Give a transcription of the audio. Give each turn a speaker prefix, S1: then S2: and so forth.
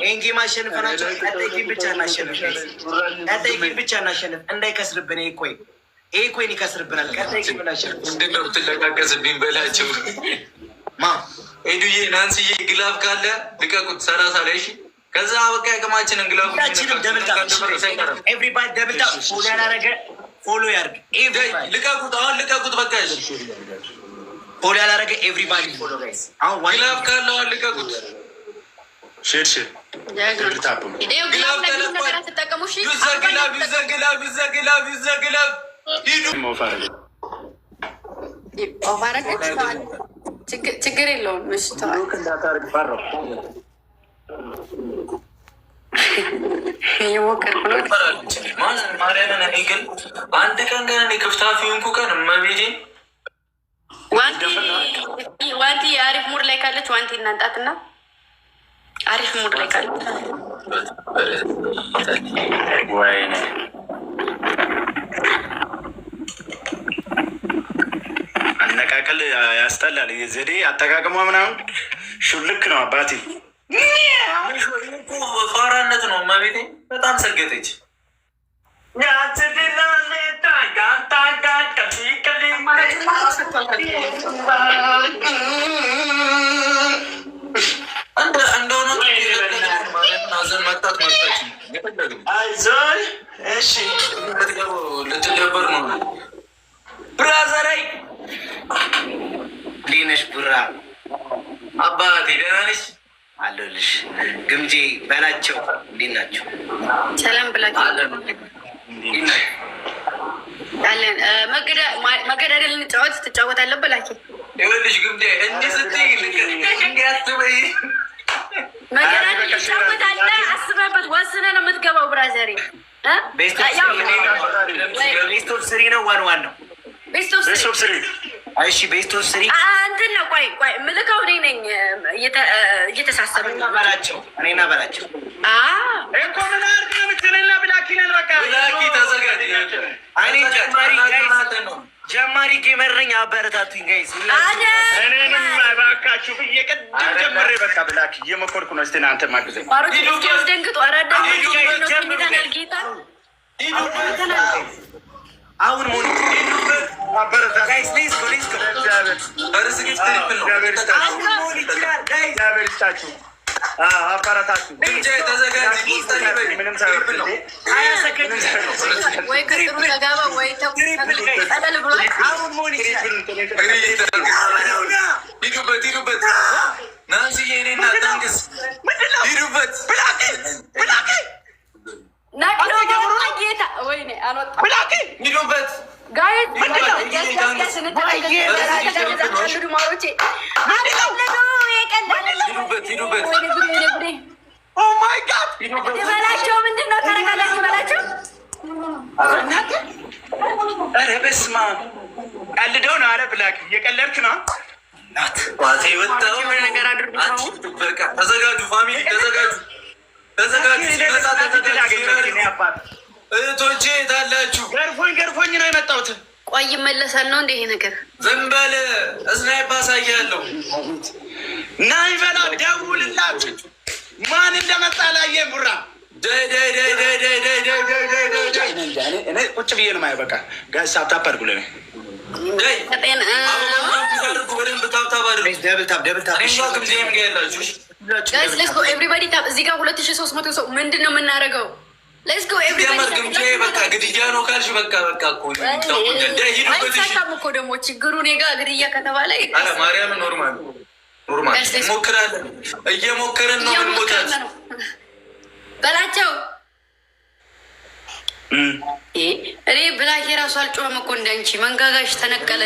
S1: ይህን ጌም አሸንፈናቸው ቀጣይ ጌም ብቻ እናሸንፍ። ቀጣይ ጌም ብቻ እናሸንፍ እንዳይከስርብን። ይሄ ኮይን ይከስርብናል። ቀጣይ ጌም እናሸንፍ።
S2: ምንድን ነው የምትለቃቀስብኝ በላቸው። ሄዱዬ ናንስዬ ግላብ ካለ ልቀቁት 30 ላይ እሺ። ከዛ በቃ ያቅማችንን ግላብ
S1: ኤቭሪባዲ ደብል ታፕ ፎሎ ያላረገ ፎሎ ያርግ።
S2: ልቀቁት፣ አሁን ልቀቁት። በቃ
S1: ፎሎ ያላረገ ኤቭሪባዲ ፎሎ ጋይስ። አሁን
S2: ግላብ ካለ አሁን ልቀቁት።
S3: ሼር
S4: ችግር የለውም። እየሞከርኩ ነው።
S2: ማርያምን እኔ ግን አንድ ቀን ገና እኔ ክፍታፊ ሆንኩ ቀን እመቤቴ
S4: ዋንቲ አሪፍ ሙድ ላይ ካለች ዋንቲ እናንጣትና አሪፍ ሙድ ላይ ካለች
S3: ወይኔ አነቃቀል ያስጠላል። ዘዴ አጠቃቀሟ ምናምን ሹልክ ነው አባቴ።
S2: ፋራነት ነው እመቤቴ። በጣም ሰገጠች። ልትደበር ነው ብራዘራይ።
S1: እንዴት ነሽ ቡራ?
S2: አባቴ ደህና ነሽ?
S1: አለሁልሽ። ግምጄ በላቸው እንዴት ናቸው?
S4: ሰላም ብላችሁ አለን። መገዳደል እንጫወት ትጫወታለህ ብላኪ
S2: ይኸውልሽ ግምጄ እንዲህ ስትይ እንዲያስበይ
S4: መገዳደል ትጫወታለህ። አስበበት ወስነህ ነው የምትገባው ብራዘሬ።
S1: ቤስት ኦፍ ስሪ ነው ዋን ነው
S4: ቤስት ኦፍ ስሪ።
S1: እሺ ቤስት ኦፍ ስሪ
S4: እንትን ነው። ቆይ ምልከው እኔ ነኝ እየተሳሰብን
S1: በላቸው። እኔና በላቸው
S3: እኮ ምን አድርግ ነው የምትለኝ? ብላኪ ነን በቃ
S2: ብላኪ ተዘጋጅ።
S1: እኔ ጀማሪ ጌመር ነኝ። አበረታቱኝ ጋይስ።
S3: እኔንም እባካችሁ ብዬ ቅድም ጀምሬ በቃ ብላኪ እየሞከርኩ ነው። እስኪ አንተ ማግዘኝ
S4: ደንግጦ
S1: አሁን ሞኒ ጋይስ ሌትስ ጎ
S3: አባራታችሁ ምንም ሳይወርድ ነው።
S4: ወይ ከጥሩ ተጋባ ወይ ተቀለል ብሎ
S1: አሁን ሞኒ
S2: ሂዱበት ናንስዬ እኔና ታንክስ ሂዱበት
S4: ጌታ ወይኔ አልወጣም።
S2: ሂዱበት
S4: በላቸው። ምንድን ነው ታረጋላችሁ? በላቸው።
S3: ኧረ በስመ አብ ቀልደው ነው። ኧረ ብላክ እየቀለድክ ነው።
S4: ነገር አድርጉ።
S2: ተዘጋጁ ፋሚሊ ተዘጋጁ። እህቶቼ የታላችሁ?
S3: ገርፎኝ ነው የመጣሁት።
S4: ቆይ ይመለሳል ነው እንደ ይሄ ነገር።
S2: ዝም በል እስናይፕ አሳያለሁ።
S3: ናይ በላ ደውልላችሁ። ማን እንደመጣ ላየህ ቡራ። እኔ ቁጭ ብዬ ነው የማየው። በቃ ጋይስ ታፕ አድርጉ። ለኔ
S4: ኤቭሪባዲ ታፕ። እዚህ ጋር 2300 ሰው ምንድን ነው የምናደርገው? ሌትስ ጎ ኤቭሪባዲ።
S2: በቃ ግድያ ነው ካልሽ በቃ እኮ
S4: አይሳካም እኮ ደግሞ ችግሩ እኔ ጋር ግድያ ከተባለ
S2: ማርያም ኖርማል ሞክራለን። እየሞከርን ነው ምንሞታት
S4: በላቸው። እኔ ብላክ የራሱ አልጮኸም እኮ እንዳንቺ መንጋጋሽ ተነቀለ።